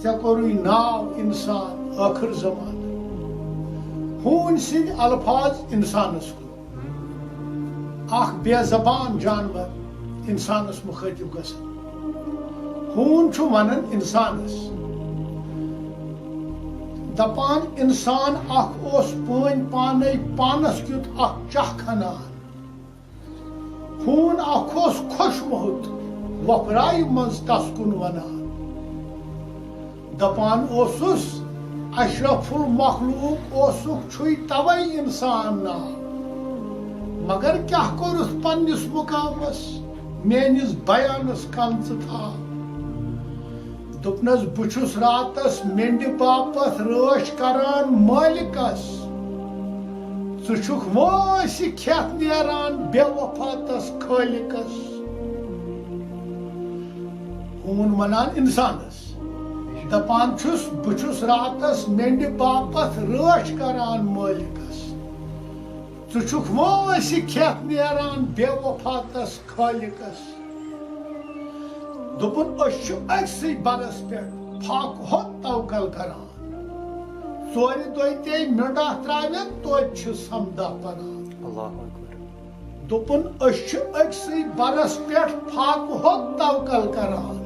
ژےٚ کوٚرُے ناو اِنسان ٲخٕر زمانہٕ ہوٗنۍ سٕنٛدۍ الفاظ اِنسانس کُن اکھ بے زبان جانور اِنسانس مُخٲطِب گژھان ہوٗن چھُ ونان اِنسانس دپان اِنسان اکھ اوس پٲنۍ پانے پانس کیُتھ اکھ چاہ کھنان ہوٗن اکھ اوس خۄش موٚہُت وۄپھرایہِ منٛز تس کُن ونان دپان اوسُس اشرف المخلوق اوسُکھ چھُے توے اِنسان ناو مگر کیاہ کوٚرُتھ پننِس مُقامس میٲنِس بیانس کنژٕ تھاو دوٚپنس بہٕ چھُس راتس مینڈِ باپتھ رٲچھ کران مٲلِکس ژٕ چھُکھ وٲنٛسہِ کھٮ۪تھ نیران بے وفا تس خٲلِقس ہوٗن ونان اِنسانس دپان چھُس بہٕ چھُس راتس مینڈِ باپتھ رٲچھ کران مٲلِکس ژٕ چھُکھ وٲنٛسہِ کھٮ۪تھ نیران بے وفا تس خٲلِقس دوٚپُن أسۍ چھِ أکسٕے برس پٮ۪ٹھ فاقہٕ ہوٚت توکل کران ژورِ دۄہہِ تے مِنڈا تراوٮ۪ن توتہِ چھِ سمدا پران دوٚپُن أسۍ چھِ أکسٕے برس پٮ۪ٹھ فاقہٕ ہوٚت توکل کران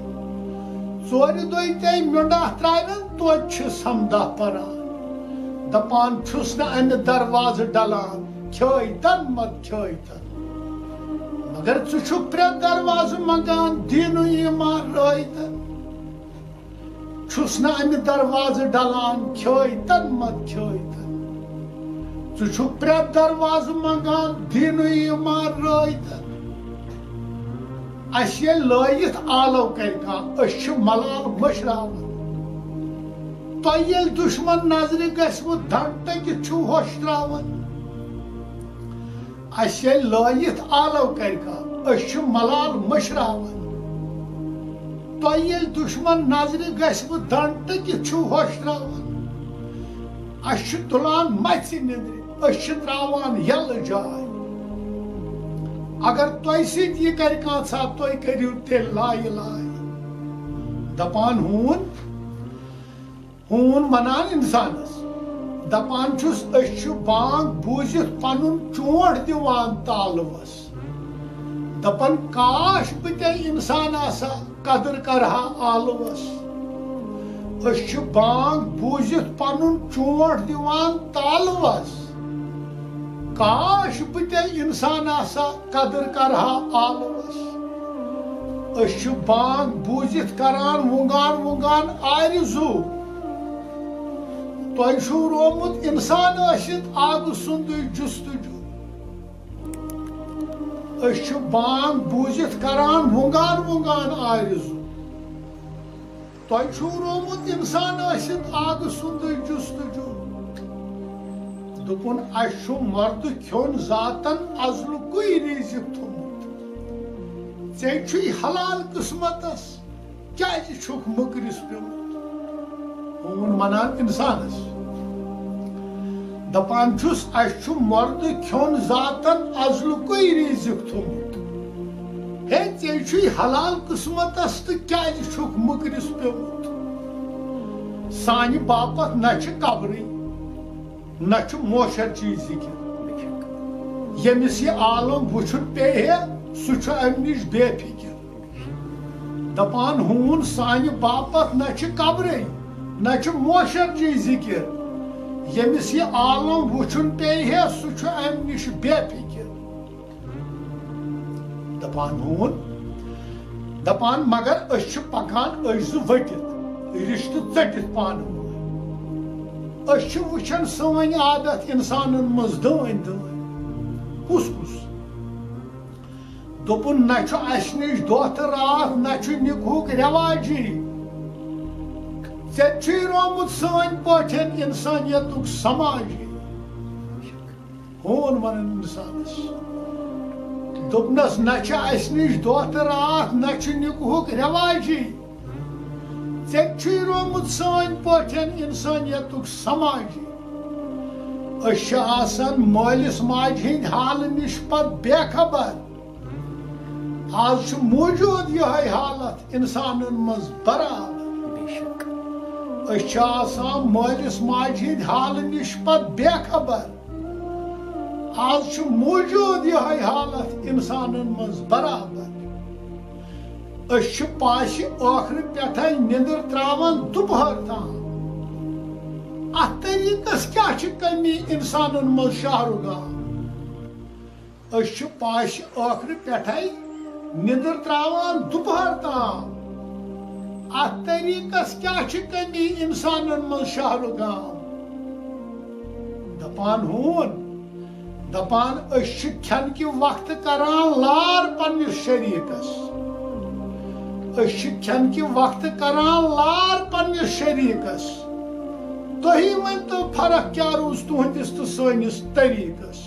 ژورِ دۄہہِ تے مِنڈا تراوٮ۪ن توتہِ چھِ سمدا پران دپان چھُس نہٕ امہِ دروازٕ ڈلان کھیٲے تن مت کھیٲے تن مگر ژٕ چھُکھ پرٛٮ۪تھ دروازٕ منگان دیٖنو ایٖمان رٲیتن چھُس نہٕ امہِ دروازٕ ڈلان کھیٲے تن مت کھیٲے تن ژٕ چھُکھ پرٛٮ۪تھ دروازٕ منگان دیٖنو ایٖمان رٲیتن اسہِ ییٚلہِ لٲیِتھ آلو کرِ کانٛہہ أسۍ چھِ ملال مٔشراوان تۄہہِ ییٚلہِ دُشمن نظرِ گژھوٕ دنٛڈ ٹٔکِتھ چھِو ہوٚشتراوان اسہِ ییٚلہِ لٲیِتھ آلو کرِ کانٛہہ أسۍ چھِ ملال مٔشراوان تۄہہِ ییٚلہِ دُشمن نظرِ گژھوٕ دنٛڈ ٹٔکِتھ چھِو ہوٚشتراوان اسہِ چھِ تُلان مژِ نِندرِ أسۍ چھِ تراوان یلہٕ جاے اگر تۄہہِ سۭتۍ یہِ کرِ کانٛژھا تُہۍ کٔرِو تیٚلہِ لایہِ لاے دپان ہوٗن ونان اِنسانس دپان چھُس أسۍ چھِ بانگ بوٗزِتھ پنُن چونٛٹھ دِوان تالوس دپان کاش بہٕ تے اِنسان آسہا قدٕر کرہا آلوس أسۍ چھِ بانگ بوٗزِتھ پنُن چونٛٹھ دِوان تالوس کاش بہٕ تے اِنسان آسہا قدٕر کرہا آلوس أسۍ چھِ بانگ بوٗزِتھ کران وُنگان وُنگان آرزوٗ تۄہہِ چھُو رومُت اِنسان ٲسِتھ آبہٕ سُنٛدُے جُستجوٗ أسۍ چھِ بانگ بوٗزِتھ کران وُنگان وُنگان آرزوٗ تۄہہِ چھُو رومُت اِنسان ٲسِتھ آبہٕ سُنٛدُے جُستجوٗ دوٚپُن اسہِ چھُ مردٕ کھیوٚن ذاتن ازلُکُے رِزِق تھوٚمُت ژےٚ چھُے حلال قٕسمتس کیازِ چھُکھ مٔکرِس پیوٚمُت ہوٗن ونان اِنسانس دپان چھُس اسہِ چھُ مردٕ کھیوٚن ذاتن ازلُکُے رِزِق تھوٚمُت ہے ژےٚ چھُے حلال قٕسمتس تہٕ کیازِ چھُکھ مٔکرِس پیوٚمُت سانہِ باپتھ نہ چھِ قبرٕے نہ چھُ موشرچی ذِکِر ییٚمِس یہِ عالم وٕچھُن پیٚیہِ ہے سُہ چھُ امہِ نِش بے فِکِر دپان ہوٗن سانہِ باپتھ نہ چھِ قبرٕے نہ چھُ موشرچی ذِکِر ییٚمِس یہِ عالم وٕچھُن پیٚیہِ ہے سُہ چھُ امہِ نِش بے فِکِر دپان ہوٗن دپان مگر أسۍ چھِ پکان أسۍ زٕ ؤٹِتھ رِشتہٕ ژٔٹِتھ پانہٕ ؤنۍ أسۍ چھِ وٕچھان سٲنۍ عادت اِنسانن منٛز دٲنۍ دٲنۍ کُس کُس دوٚپُن نہ چھُ اسہِ نِش دۄہ تہٕ راتھ نہ چھُ نِکہُک رٮ۪واجی ژےٚ چھُے رومُت سٲنۍ پٲٹھۍ اِنسٲنیتُک سماجی ہوٗن ونان اِنسانس دوٚپنس نہ چھِ اسہِ نِش دۄہ تہٕ راتھ نہ چھُ نِکہُک رٮ۪واجی ژےٚ چھُے رومُت سٲنۍ پٲٹھۍ اِنسٲنیتُک سماجی أسۍ چھِ آسان مٲلِس ماجہِ ہٕنٛدۍ حالہٕ نِش پتہٕ بے خبر آز چھُ موٗجوٗد یِہے حالت اِنسانن منٛز برابر مالس ماجہ ہند حال نش پت بے خبر آج موجود یہ حالت انسانن مز برابر پاش ٲخرٕ پٮ۪ٹھَے نِندٕر ترٛاوان دُپہر تام اتھ طریقس کیٛاہ چھِ کمی انسانن مز شہرگام پاش ٲخرٕ پٮ۪ٹھَے نِندٕر ترٛاوان دُپہر تام اتھ طریقس کیٛاہ چھِ کمی انسانن مز شہرگام دپان ہون دپان کھٮ۪ن کہِ وقتہٕ کران لار پننِس شریٖکس کھٮ۪ن کہِ وقتہٕ کران لار پننِس شریٖکس تُہی ؤنۍتو فرق کیٛاہ روٗز تُہنٛدِس تہٕ سٲنِس طریٖقس